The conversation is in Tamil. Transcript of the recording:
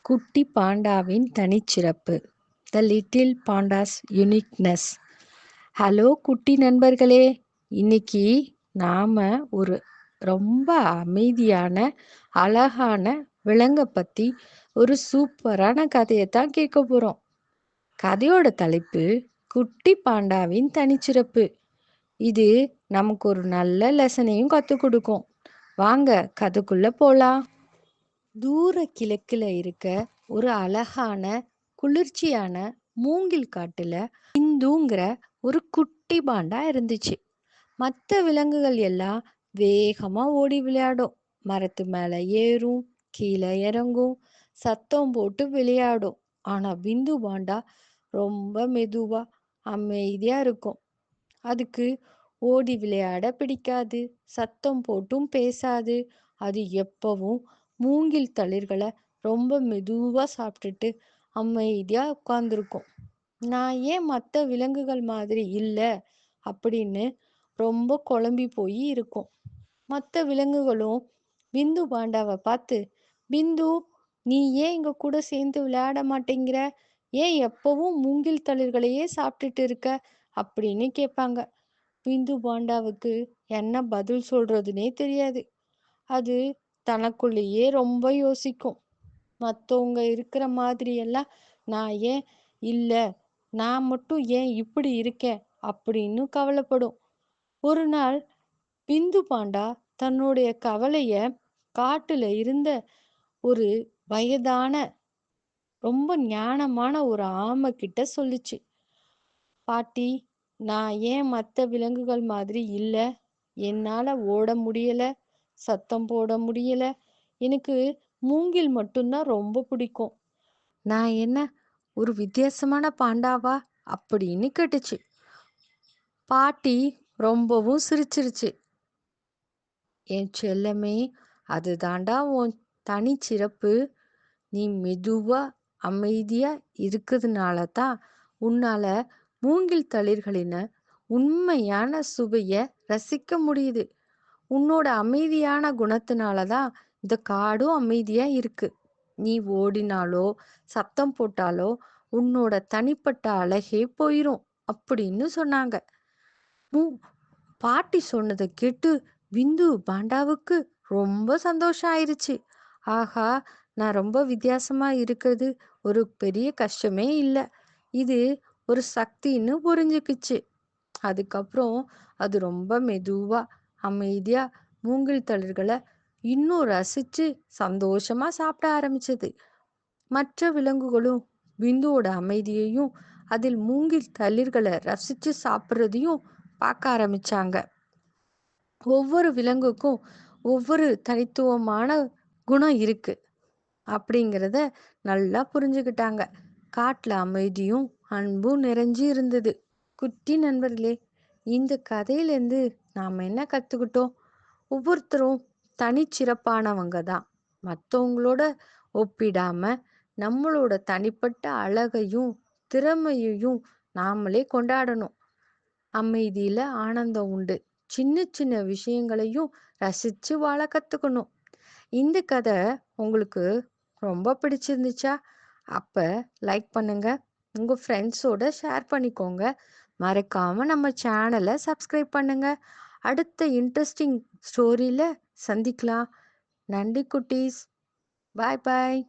குட்டி பாண்டாவின் தனிச்சிறப்பு. The little பாண்டாஸ் uniqueness. ஹலோ குட்டி நண்பர்களே, இன்னைக்கு நாம ஒரு ரொம்ப அமைதியான அழகான விலங்கை பத்தி ஒரு சூப்பரான கதையைத்தான் கேட்க போறோம். கதையோட தலைப்பு குட்டி பாண்டாவின் தனிச்சிறப்பு. இது நமக்கு ஒரு நல்ல லெசனையும் கற்றுக் கொடுக்கும். வாங்க கதைக்குள்ள போலாம். தூர கிழக்குல இருக்க ஒரு அழகான குளிர்ச்சியான மூங்கில் காட்டுல இந்துங்கிற ஒரு குட்டி பாண்டா இருந்துச்சு. மற்ற விலங்குகள் எல்லாம் வேகமா ஓடி விளையாடும், மரத்து மேல ஏறும், கீழே இறங்கும், சத்தம் போட்டு விளையாடும். ஆனா பிந்து பாண்டா ரொம்ப மெதுவா அமைதியா இருக்கும். அதுக்கு ஓடி விளையாட பிடிக்காது, சத்தம் போட்டும் பேசாது. அது எப்பவும் மூங்கில் தளிர்களை ரொம்ப மெதுவா சாப்பிட்டுட்டு அமைதியா உட்கார்ந்துருக்கும். நான் ஏன் மற்ற விலங்குகள் மாதிரி இல்லை அப்படின்னு ரொம்ப குழம்பி போய் இருக்கும். மற்ற விலங்குகளும் பிந்து பாண்டாவை பார்த்து, பிந்து, நீ ஏன் எங்க கூட சேர்ந்து விளையாட மாட்டேங்கிற? ஏன் எப்பவும் மூங்கில் தளிர்களையே சாப்பிட்டுட்டு இருக்க அப்படின்னு கேட்பாங்க. பிந்து பாண்டாவுக்கு என்ன பதில் சொல்றதுனே தெரியாது. அது தனக்குள்ளேயே ரொம்ப யோசிக்கும். மற்றவங்க இருக்கிற மாதிரி எல்லாம் நான் ஏன் இல்லை, நான் மட்டும் ஏன் இப்படி இருக்கேன் அப்படின்னு கவலைப்படும். ஒரு நாள் பிந்து பாண்டா தன்னுடைய கவலைய காட்டுல இருந்த ஒரு வயதான ரொம்ப ஞானமான ஒரு ஆமை கிட்ட சொல்லுச்சு. பாட்டி, நான் ஏன் மற்ற விலங்குகள் மாதிரி இல்லை? என்னால ஓட முடியல, சத்தம் போட முடியல, எனக்கு மூங்கில் மட்டும்தான் ரொம்ப பிடிக்கும். நான் என்ன ஒரு வித்தியாசமான பாண்டாவா அப்படின்னு கேட்டுச்சு. பாட்டி ரொம்பவும் சிரிச்சிருச்சு. என் செல்லமே, அது தாண்டா உன் தனிச்சிறப்பு. நீ மெதுவா அமைதியா இருக்கிறதுனால தான் உன்னால மூங்கில் தளிர்களின உண்மையான சுவைய ரசிக்க முடியுது. உன்னோட அமைதியான குணத்தினால தான் இந்த காடும் அமைதியா இருக்கு. நீ ஓடினாலோ சத்தம் போட்டாலோ உன்னோட தனிப்பட்ட அழகே போயிரும் அப்படின்னு சொன்னாங்க. பாட்டி சொன்னதை கேட்டு பிந்து பாண்டாவுக்கு ரொம்ப சந்தோஷம் ஆயிருச்சு. ஆஹா, நான் ரொம்ப வித்தியாசமா இருக்கிறது ஒரு பெரிய கஷ்டமே இல்லை, இது ஒரு சக்தின்னு புரிஞ்சுக்குச்சு. அதுக்கப்புறம் அது ரொம்ப மெதுவா அமைதியா மூங்கில் தளிர்களை இன்னும் ரசிச்சு சந்தோஷமா சாப்பிட ஆரம்பிச்சது. மற்ற விலங்குகளும் பிந்துவோட அமைதியையும் அதில் மூங்கில் தளிர்களை ரசிச்சு சாப்பிட்றதையும் பார்க்க ஆரம்பிச்சாங்க. ஒவ்வொரு விலங்குக்கும் ஒவ்வொரு தனித்துவமான குணம் இருக்கு அப்படிங்கிறத நல்லா புரிஞ்சுக்கிட்டாங்க. காட்டுல அமைதியும் அன்பும் நிறைஞ்சு இருந்தது. குட்டி நண்பர்களே, இந்த கதையிலேருந்து நாம் என்ன கற்றுக்கிட்டோம்? ஒவ்வொருத்தரும் தனிச்சிறப்பானவங்க தான். மற்றவங்களோட ஒப்பிடாம நம்மளோட தனிப்பட்ட அழகையும் திறமையையும் நாமளே கொண்டாடணும். அமைதியில ஆனந்தம் உண்டு. சின்ன சின்ன விஷயங்களையும் ரசிச்சு வாழ கத்துக்கணும். இந்த கதை உங்களுக்கு ரொம்ப பிடிச்சிருந்துச்சா? அப்ப லைக் பண்ணுங்க, உங்க ஃப்ரெண்ட்ஸோட ஷேர் பண்ணிக்கோங்க. மறக்காம நம்ம சேனலை சப்ஸ்கிரைப் பண்ணுங்க. அடுத்த இன்ட்ரெஸ்டிங் ஸ்டோரியில சந்திக்கலாம். நன்றி குட்டீஸ். பாய் பாய்.